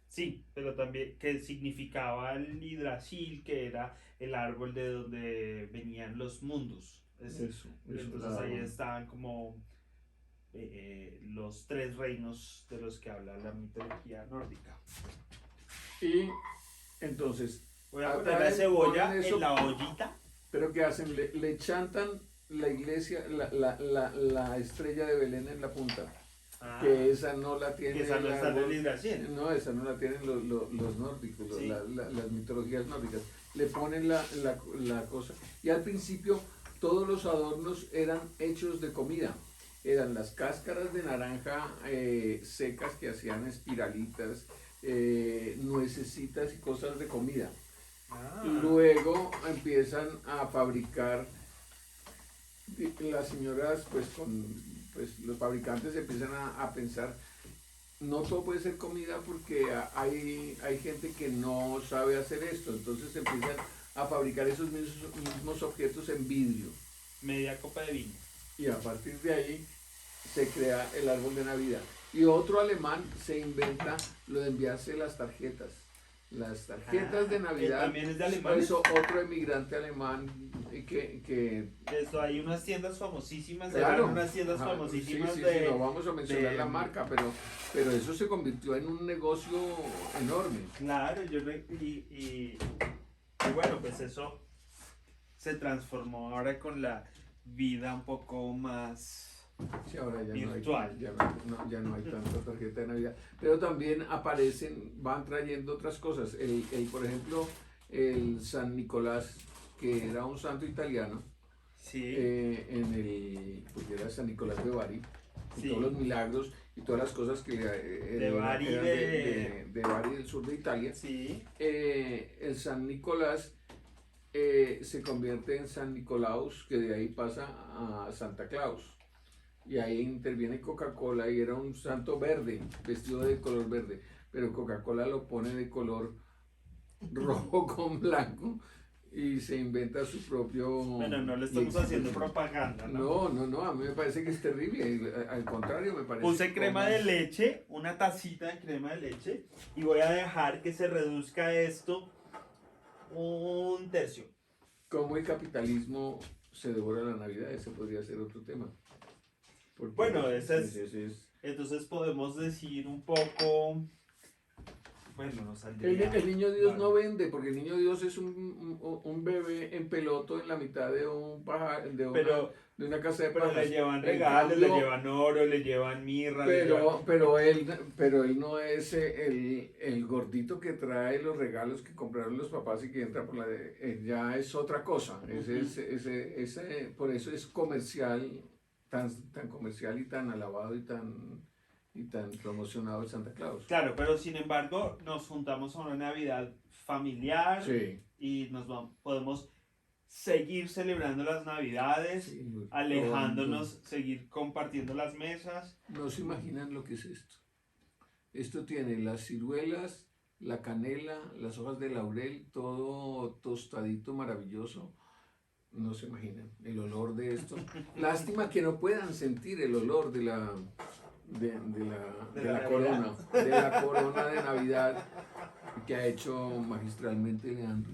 Sí, pero también que significaba el Yggdrasil, que era el árbol de donde venían los mundos. Entonces ahí La, estaban como los tres reinos de los que habla la mitología nórdica. y entonces, Voy a poner la ponen cebolla en eso, la ollita. pero ¿qué hacen? Le chantan la iglesia, la estrella de Belén en la punta, Ah, que esa no la que tiene esa no el está en el árbol, Yggdrasil. no, esa no la tienen los nórdicos, Sí. las mitologías nórdicas. Le ponen la cosa, y al principio todos los adornos eran hechos de comida. Eran las cáscaras de naranja secas que hacían espiralitas, nuecesitas y cosas de comida. Ah. Luego empiezan a fabricar, las señoras, pues los fabricantes empiezan a pensar, no todo puede ser comida porque hay gente que no sabe hacer esto, entonces empiezan a fabricar esos mismos objetos en vidrio. Media copa de vino. Y a partir de ahí se crea el árbol de Navidad. Y otro alemán se inventa lo de enviarse las tarjetas. Las tarjetas de Navidad. También es de Por alemanes. eso otro emigrante alemán que Esto hay unas tiendas famosísimas, claro, eran unas tiendas ajá, famosísimas sí, de, no vamos a mencionar de- la marca, pero eso se convirtió en un negocio enorme. Claro, y bueno, pues eso se transformó ahora con la vida un poco más Sí, ahora ya virtual. ya no hay tanta tarjeta de Navidad. Pero también van trayendo otras cosas. Por ejemplo, el San Nicolás, que era un santo italiano, Sí, porque era San Nicolás de Bari, y sí. todos los milagros y todas las cosas que De Bari eran de Bari, del sur de Italia. Sí. El San Nicolás se convierte en San Nicolaus, que de ahí pasa a Santa Claus. Y ahí interviene Coca-Cola y era un santo verde, vestido de color verde, pero Coca-Cola lo pone de color rojo con blanco y se inventa su propio... Bueno, no le y estamos haciendo existe. propaganda, ¿no? No, a mí me parece que es terrible, al contrario, me parece... Puse crema de leche, una tacita de crema de leche, y voy a dejar que se reduzca esto un tercio. cómo el capitalismo se devora la Navidad, ese podría ser otro tema. Porque Bueno, ese ese es- entonces podemos decir un poco, bueno, nos saldría... el niño Dios vale. no vende, porque el niño Dios es un bebé en peloto en la mitad de un Pero, de una casa de pero le pajas. llevan En regalos, le cambio, llevan oro, le llevan mirra, le llevan... pero él no es el gordito que trae los regalos que compraron los papás y que entra por ya es otra cosa. Por eso es comercial, tan comercial y tan alabado y tan promocionado el Santa Claus. Claro, pero sin embargo nos juntamos a una Navidad familiar Sí. y podemos seguir celebrando las Navidades, Sí, alejándonos, seguir compartiendo las mesas. no se imaginan lo que es esto. Esto tiene las ciruelas, la canela, las hojas de laurel, todo tostadito, maravilloso. No se imaginan el olor de esto. Lástima que no puedan sentir el olor de la corona, de la corona de Navidad que ha hecho magistralmente Leandro.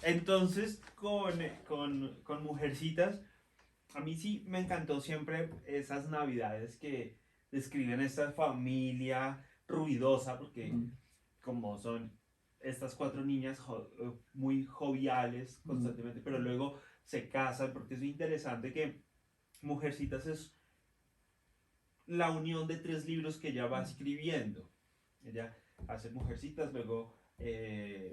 Entonces, con Mujercitas, a mí sí me encantó siempre esas Navidades que describen esta familia ruidosa, porque como son estas cuatro niñas muy joviales constantemente, pero luego se casan, porque es interesante que Mujercitas es la unión de tres libros que ella va escribiendo. Ella hace Mujercitas, luego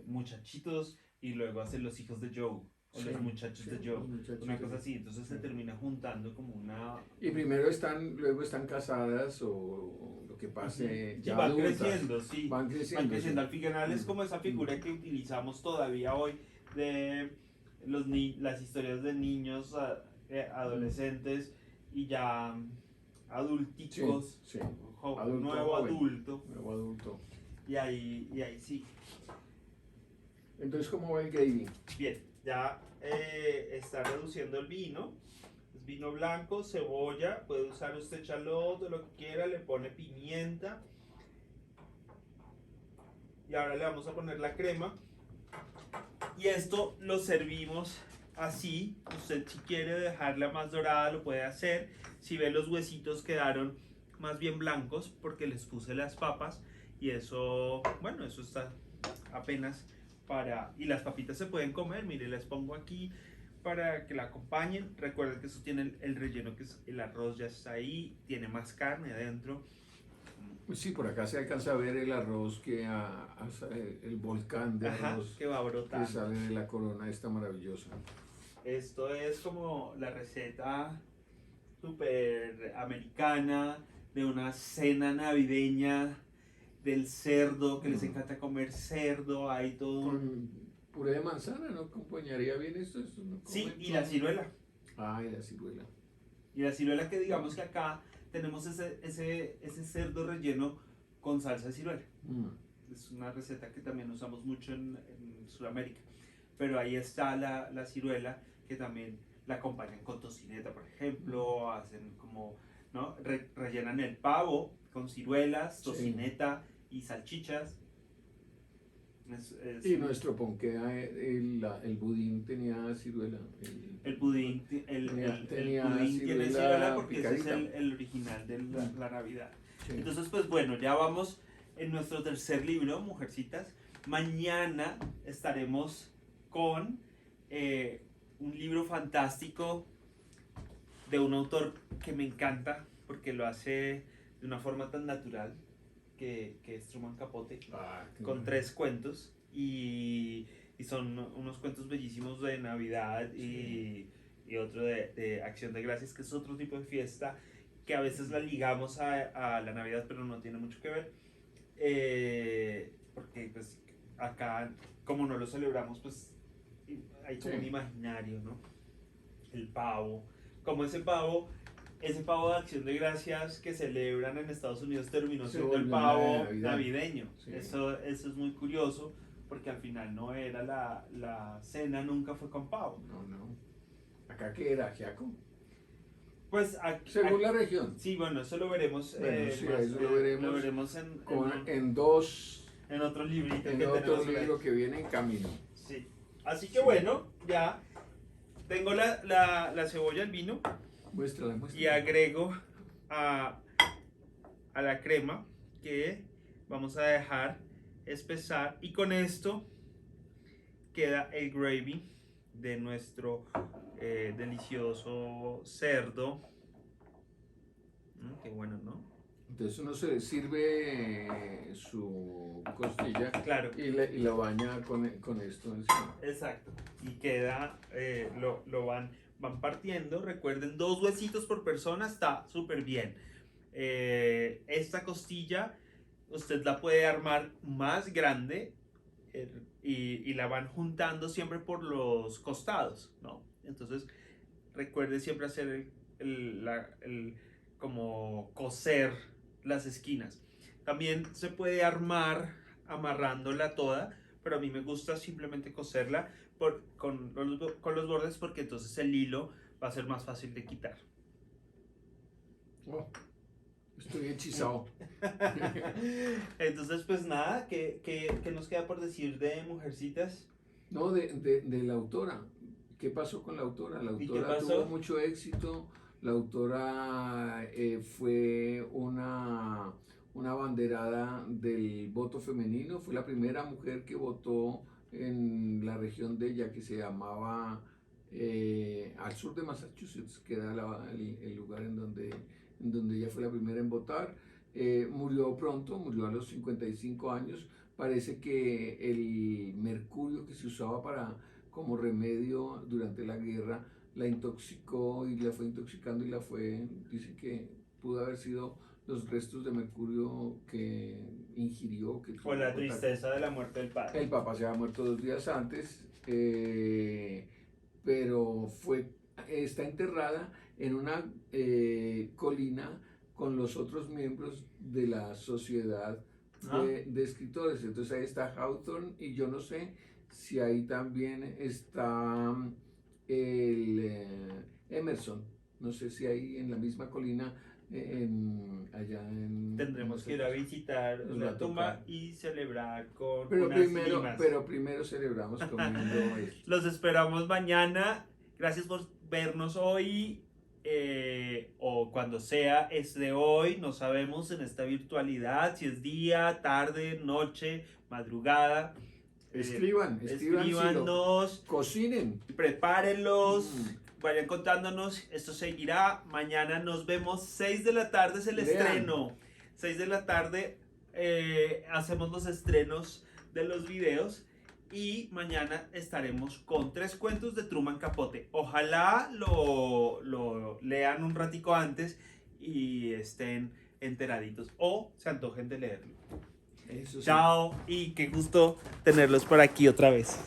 Muchachitos y luego hace Los hijos de Joe. O los muchachos de Joe, una cosa así, entonces se termina juntando como una... Y luego están casadas o lo que pase, Sí, van adultas. creciendo, sí. Van creciendo. Sí. Al final es como esa figura que utilizamos todavía hoy de las historias de niños, adolescentes y ya adulticos, Sí. nuevo joven. adulto. Nuevo adulto. Y ahí sí. Entonces, ¿cómo va el gravy? Bien, ya está reduciendo el vino. Es vino blanco, cebolla, puede usar usted shallot o lo que quiera, le pone pimienta. Y ahora le vamos a poner la crema. Y esto lo servimos así. Usted si quiere dejarla más dorada lo puede hacer. Si ve los huesitos quedaron más bien blancos porque les puse las papas. Y eso, bueno, eso está apenas para... Y las papitas se pueden comer, mire, les pongo aquí para que la acompañen. Recuerden que eso tiene el relleno, que es el arroz ya está ahí, tiene más carne adentro. Sí, por acá se alcanza a ver el arroz el volcán de arroz que va brotando. que sale de la corona esta maravillosa. Esto es como la receta súper americana de una cena navideña del cerdo, que les encanta comer cerdo, hay todo... Con puré de manzana, ¿no acompañaría bien esto? Sí, y la ciruela. Ah, y la ciruela. Y la ciruela que digamos que acá tenemos ese cerdo relleno con salsa de ciruela. Es una receta que también usamos mucho en Sudamérica. Pero ahí está la ciruela que también la acompañan con tocineta, por ejemplo, hacen como, ¿no? Rellenan el pavo con ciruelas, tocineta y salchichas. Y nuestro ponqué, el budín tenía ciruela. El pudín tiene ciruela porque ese es el original de la Navidad. Sí. Entonces, pues bueno, ya vamos en nuestro tercer libro, Mujercitas. Mañana estaremos con un libro fantástico de un autor que me encanta porque lo hace de una forma tan natural que es Truman Capote, con 3 cuentos y son unos cuentos bellísimos de Navidad y otro de Acción de Gracias, que es otro tipo de fiesta que a veces la ligamos a la Navidad, pero no tiene mucho que ver, porque pues acá como no lo celebramos, pues hay como un imaginario, ¿no? El pavo, como ese pavo de Acción de Gracias que celebran en Estados Unidos terminó siendo el pavo navideño. Sí. Eso es muy curioso porque al final no era la cena, nunca fue con pavo. No. ¿Acá qué era? ¿Ajiaco? Pues según la región. Sí, bueno, eso lo veremos. Bueno, sí, eso lo veremos en otro librito en otro libro que viene en camino. Sí. Así que bueno, ya tengo la cebolla, el vino, Muéstrala, y muéstrala. agrego a la crema que vamos a dejar espesar, y con esto queda el gravy de nuestro delicioso cerdo. Qué bueno, ¿no? Entonces uno se sirve su costilla Claro. y la baña con esto encima. Exacto. Y queda, lo van partiendo. Recuerden, 2 huesitos por persona está súper bien. Esta costilla usted la puede armar más grande, y la van juntando siempre por los costados, ¿no? Entonces, recuerde siempre hacer como coser las esquinas. También se puede armar amarrándola toda, pero a mí me gusta simplemente coserla con los bordes, porque entonces el hilo va a ser más fácil de quitar. Oh, estoy hechizado. Entonces, pues nada, ¿qué nos queda por decir de Mujercitas? No, de la autora. ¿Qué pasó con la autora? La ¿Y qué autora pasó? tuvo mucho éxito. La autora fue una abanderada del voto femenino. Fue la primera mujer que votó en la región de ella, que se llamaba al sur de Massachusetts, que era el lugar en donde ella fue la primera en votar. Murió pronto, murió a los 55 años. Parece que el mercurio que se usaba como remedio durante la guerra la intoxicó y la fue intoxicando y dice que pudo haber sido los restos de mercurio que ingirió. O la tristeza de la muerte del padre. El papá se había muerto 2 días antes, pero está enterrada en una colina con los otros miembros de la sociedad de escritores. Entonces ahí está Hawthorne, y yo no sé si ahí también está Emerson. No sé si ahí en la misma colina, allá en... Tendremos que ir a visitar nos va la a tumba tocar. y celebrar con Pero unas limas. primero celebramos comiendo esto. Los esperamos mañana. Gracias por vernos hoy, o cuando sea, es de hoy. No sabemos en esta virtualidad si es día, tarde, noche, madrugada. Escríbanos, cocinen, prepárenlos, vayan contándonos. Esto seguirá. Mañana nos vemos. 6 de la tarde es el estreno. 6 de la tarde hacemos los estrenos de los videos. Y mañana estaremos con 3 cuentos de Truman Capote. Ojalá lo lean un ratico antes y estén enteraditos, o se antojen de leerlo. Eso sí. Chao, y qué gusto tenerlos por aquí otra vez.